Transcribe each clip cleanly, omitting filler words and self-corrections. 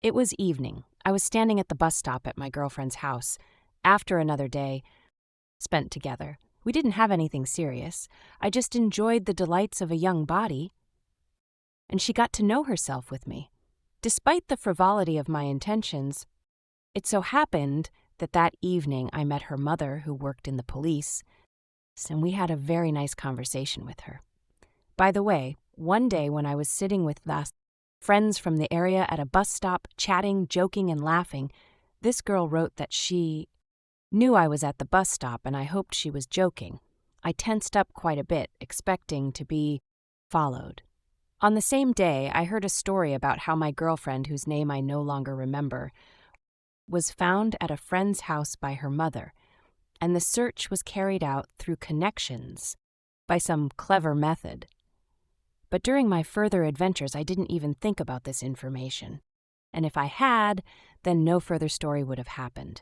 It was evening. I was standing at the bus stop at my girlfriend's house after another day spent together. We didn't have anything serious. I just enjoyed the delights of a young body, and she got to know herself with me. Despite the frivolity of my intentions, it so happened that that evening I met her mother, who worked in the police, and we had a very nice conversation with her. By the way, one day when I was sitting with friends from the area at a bus stop, chatting, joking, and laughing, this girl wrote that she knew I was at the bus stop and I hoped she was joking. I tensed up quite a bit, expecting to be followed. On the same day, I heard a story about how my girlfriend, whose name I no longer remember, was found at a friend's house by her mother, and the search was carried out through connections by some clever method. But during my further adventures, I didn't even think about this information. And if I had, then no further story would have happened.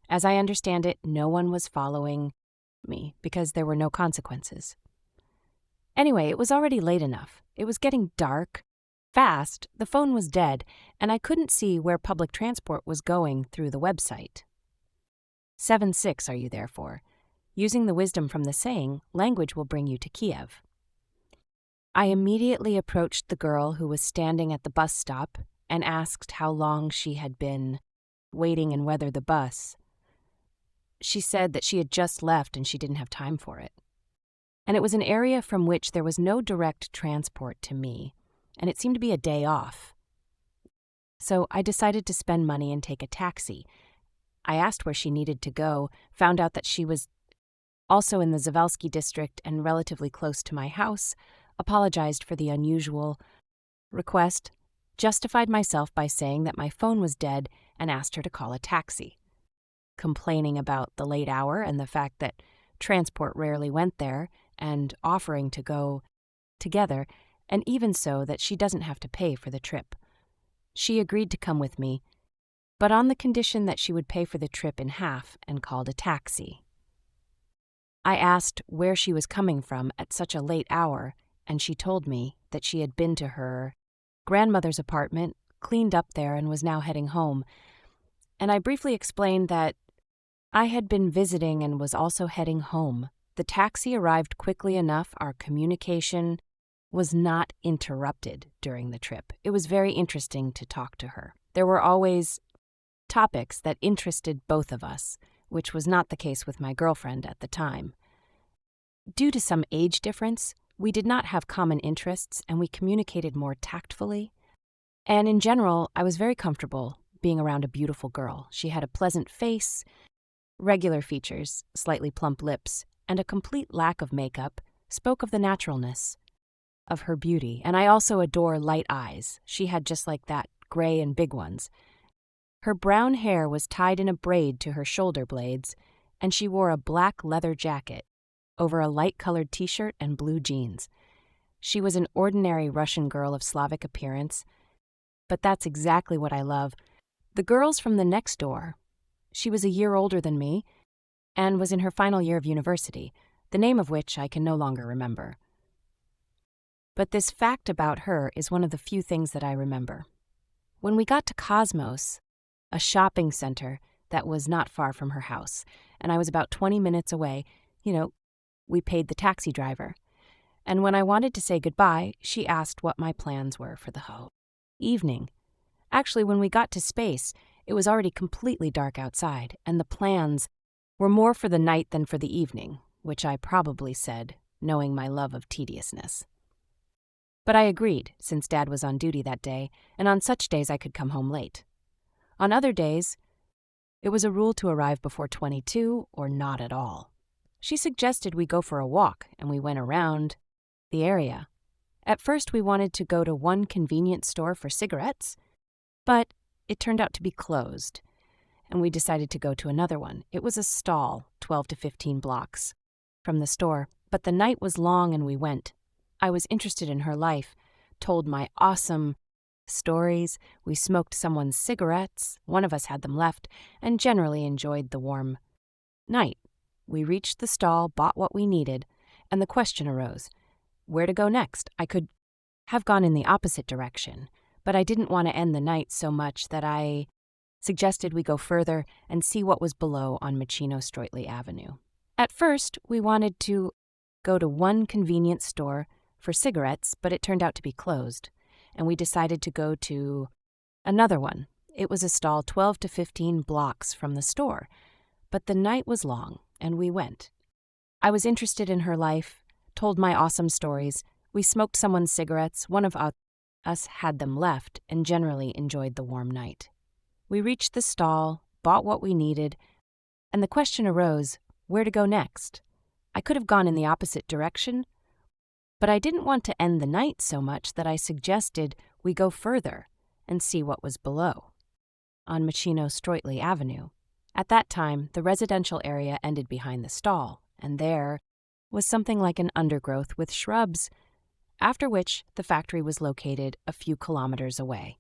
As I understand it, no one was following me because there were no consequences. Anyway, it was already late enough. It was getting dark, fast, the phone was dead, and I couldn't see where public transport was going through the website. 7-6 are you there for? Using the wisdom from the saying, language will bring you to Kiev. I immediately approached the girl who was standing at the bus stop and asked how long she had been waiting and whether the bus. She said that she had just left and she didn't have time for it. And it was an area from which there was no direct transport to me, and it seemed to be a day off. So I decided to spend money and take a taxi. I asked where she needed to go, found out that she was also in the Zavelsky district and relatively close to my house, apologized for the unusual request, justified myself by saying that my phone was dead, and asked her to call a taxi. Complaining about the late hour and the fact that transport rarely went there, and offering to go together, and even so that she doesn't have to pay for the trip. She agreed to come with me, but on the condition that she would pay for the trip in half, and called a taxi. I asked where she was coming from at such a late hour, and she told me that she had been to her grandmother's apartment, cleaned up there, and was now heading home. And I briefly explained that I had been visiting and was also heading home. The taxi arrived quickly enough. Our communication was not interrupted during the trip. It was very interesting to talk to her. There were always topics that interested both of us, which was not the case with my girlfriend at the time. Due to some age difference, we did not have common interests, and we communicated more tactfully. And in general, I was very comfortable being around a beautiful girl. She had a pleasant face, regular features, slightly plump lips, and a complete lack of makeup spoke of the naturalness of her beauty. And I also adore light eyes. She had just like that, gray and big ones. Her brown hair was tied in a braid to her shoulder blades, and she wore a black leather jacket over a light-colored t-shirt and blue jeans. She was an ordinary Russian girl of Slavic appearance, but that's exactly what I love. The girls from the next door. She was a year older than me and was in her final year of university, the name of which I can no longer remember. But this fact about her is one of the few things that I remember. When we got to Cosmos, a shopping center that was not far from her house, and I was about 20 minutes away, we paid the taxi driver. And when I wanted to say goodbye, she asked what my plans were for the whole evening. Actually, when we got to space, it was already completely dark outside, and the plans were more for the night than for the evening, which I probably said, knowing my love of tediousness. But I agreed, since Dad was on duty that day, and on such days I could come home late. On other days, it was a rule to arrive before 22 or not at all. She suggested we go for a walk, and we went around the area. At first, we wanted to go to one convenience store for cigarettes, but it turned out to be closed, and we decided to go to another one. It was a stall, 12 to 15 blocks from the store, but the night was long and we went. I was interested in her life, told my awesome stories, we smoked someone's cigarettes, one of us had them left, and generally enjoyed the warm night. We reached the stall, bought what we needed, and the question arose, where to go next? I could have gone in the opposite direction, but I didn't want to end the night so much that I suggested we go further and see what was below on Machino-Stroitley Avenue. At first, we wanted to go to one convenience store for cigarettes, but it turned out to be closed, and we decided to go to another one. It was a stall 12 to 15 blocks from the store, but the night was long, and we went. I was interested in her life, told my awesome stories. We smoked someone's cigarettes, one of us had them left, and generally enjoyed the warm night. We reached the stall, bought what we needed, and the question arose, where to go next? I could have gone in the opposite direction, but I didn't want to end the night so much that I suggested we go further and see what was below, on Machino-Stroitley Avenue. At that time, the residential area ended behind the stall, and there was something like an undergrowth with shrubs, after which the factory was located a few kilometers away.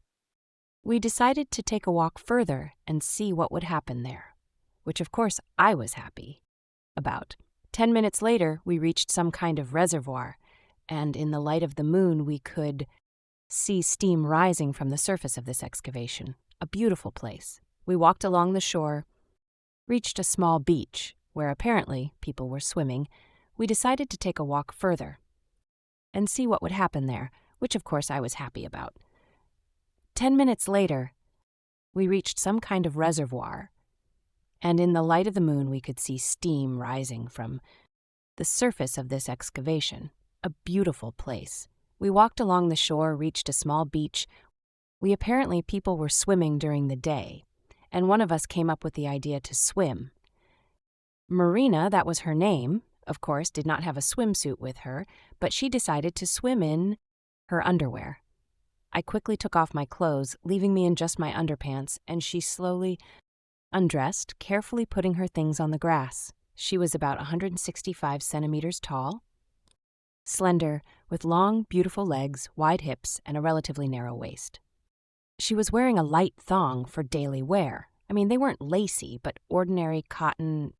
We decided to take a walk further and see what would happen there, which of course I was happy about. 10 minutes later, we reached some kind of reservoir, and in the light of the moon we could see steam rising from the surface of this excavation. A beautiful place. We walked along the shore, reached a small beach where apparently people were swimming. We decided to take a walk further and see what would happen there, which of course I was happy about. 10 minutes later, we reached some kind of reservoir, and in the light of the moon we could see steam rising from the surface of this excavation. A beautiful place. We walked along the shore, reached a small beach. Apparently people were swimming during the day, and one of us came up with the idea to swim. Marina, that was her name, of course, did not have a swimsuit with her, but she decided to swim in her underwear. I quickly took off my clothes, leaving me in just my underpants, and she slowly undressed, carefully putting her things on the grass. She was about 165 centimeters tall, slender, with long, beautiful legs, wide hips, and a relatively narrow waist. She was wearing a light thong for daily wear. I mean, they weren't lacy, but ordinary cotton,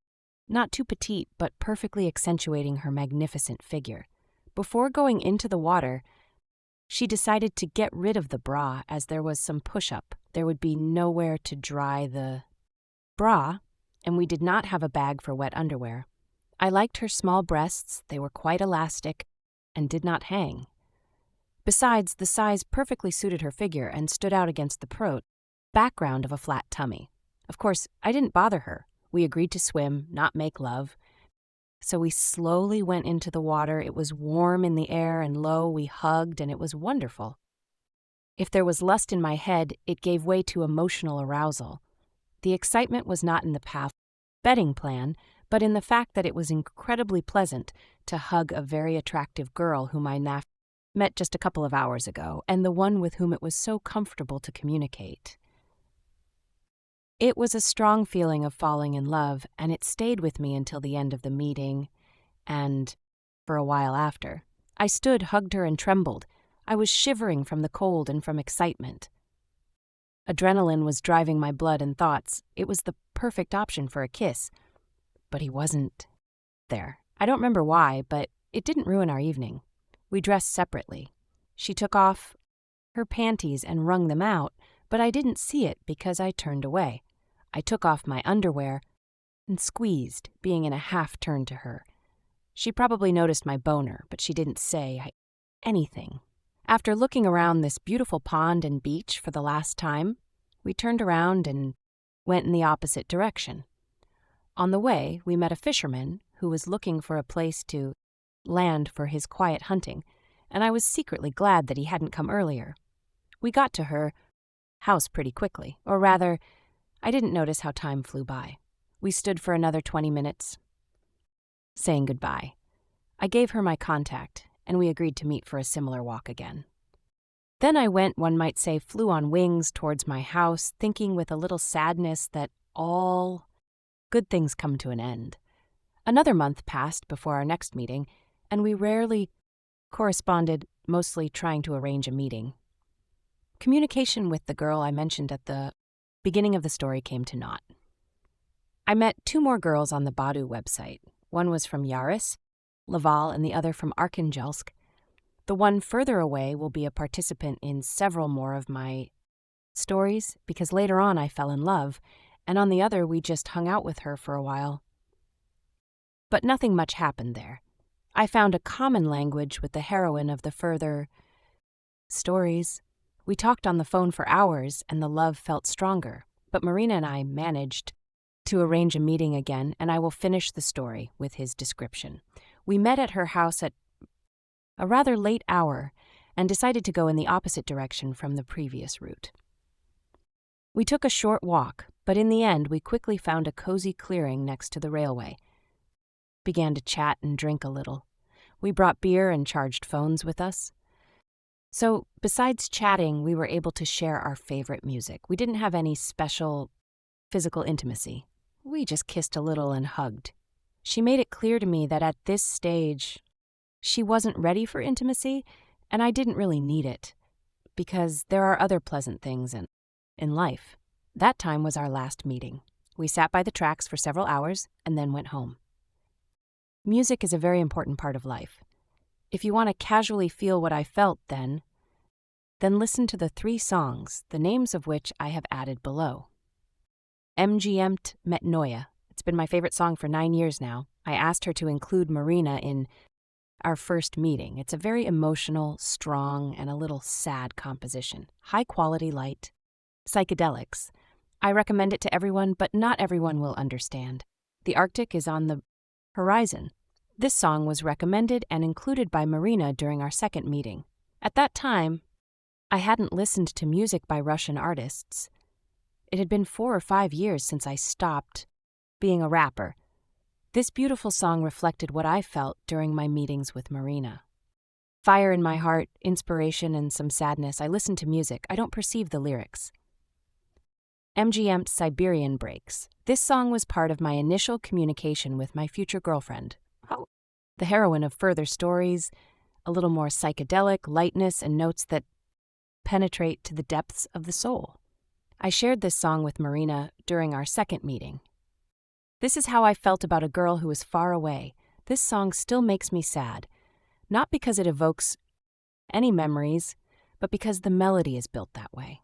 not too petite, but perfectly accentuating her magnificent figure. Before going into the water, she decided to get rid of the bra as there was some push-up. There would be nowhere to dry the bra, and we did not have a bag for wet underwear. I liked her small breasts. They were quite elastic and did not hang. Besides, the size perfectly suited her figure and stood out against the background of a flat tummy. Of course, I didn't bother her. We agreed to swim, not make love. So we slowly went into the water. It was warm in the air, and lo, we hugged, and it was wonderful. If there was lust in my head, it gave way to emotional arousal. The excitement was not in the betting plan, but in the fact that it was incredibly pleasant to hug a very attractive girl whom I met just a couple of hours ago, and the one with whom it was so comfortable to communicate. It was a strong feeling of falling in love, and it stayed with me until the end of the meeting, and for a while after. I stood, hugged her, and trembled. I was shivering from the cold and from excitement. Adrenaline was driving my blood and thoughts. It was the perfect option for a kiss, but he wasn't there. I don't remember why, but it didn't ruin our evening. We dressed separately. She took off her panties and wrung them out, but I didn't see it because I turned away. I took off my underwear and squeezed, being in a half turn to her. She probably noticed my boner, but she didn't say anything. After looking around this beautiful pond and beach for the last time, we turned around and went in the opposite direction. On the way, we met a fisherman who was looking for a place to land for his quiet hunting, and I was secretly glad that he hadn't come earlier. We got to her house pretty quickly, or rather, I didn't notice how time flew by. We stood for another 20 minutes, saying goodbye. I gave her my contact, and we agreed to meet for a similar walk again. Then I went, one might say, flew on wings towards my house, thinking with a little sadness that all good things come to an end. Another month passed before our next meeting, and we rarely corresponded, mostly trying to arrange a meeting. Communication with the girl I mentioned at the beginning of the story came to naught. I met two more girls on the Badu website. One was from Yaris, Laval, and the other from Arkhangelsk. The one further away will be a participant in several more of my stories because later on I fell in love, and on the other we just hung out with her for a while. But nothing much happened there. I found a common language with the heroine of the further stories. We talked on the phone for hours and the love felt stronger, but Marina and I managed to arrange a meeting again, and I will finish the story with his description. We met at her house at a rather late hour and decided to go in the opposite direction from the previous route. We took a short walk, but in the end we quickly found a cozy clearing next to the railway. Began to chat and drink a little. We brought beer and charged phones with us. So, besides chatting, we were able to share our favorite music. We didn't have any special physical intimacy. We just kissed a little and hugged. She made it clear to me that at this stage, she wasn't ready for intimacy, and I didn't really need it, because there are other pleasant things in life. That time was our last meeting. We sat by the tracks for several hours and then went home. Music is a very important part of life. If you want to casually feel what I felt then listen to the 3 songs, the names of which I have added below. MGM't Metnoia. It's been my favorite song for 9 years now. I asked her to include Marina in our first meeting. It's a very emotional, strong, and a little sad composition. High-quality light. Psychedelics. I recommend it to everyone, but not everyone will understand. The Arctic is on the horizon. This song was recommended and included by Marina during our second meeting. At that time, I hadn't listened to music by Russian artists. It had been 4 or 5 years since I stopped being a rapper. This beautiful song reflected what I felt during my meetings with Marina. Fire in my heart, inspiration, and some sadness. I listen to music. I don't perceive the lyrics. MGM's Siberian Breaks. This song was part of my initial communication with my future girlfriend. The heroine of further stories, a little more psychedelic, lightness, and notes that penetrate to the depths of the soul. I shared this song with Marina during our second meeting. This is how I felt about a girl who was far away. This song still makes me sad, not because it evokes any memories, but because the melody is built that way.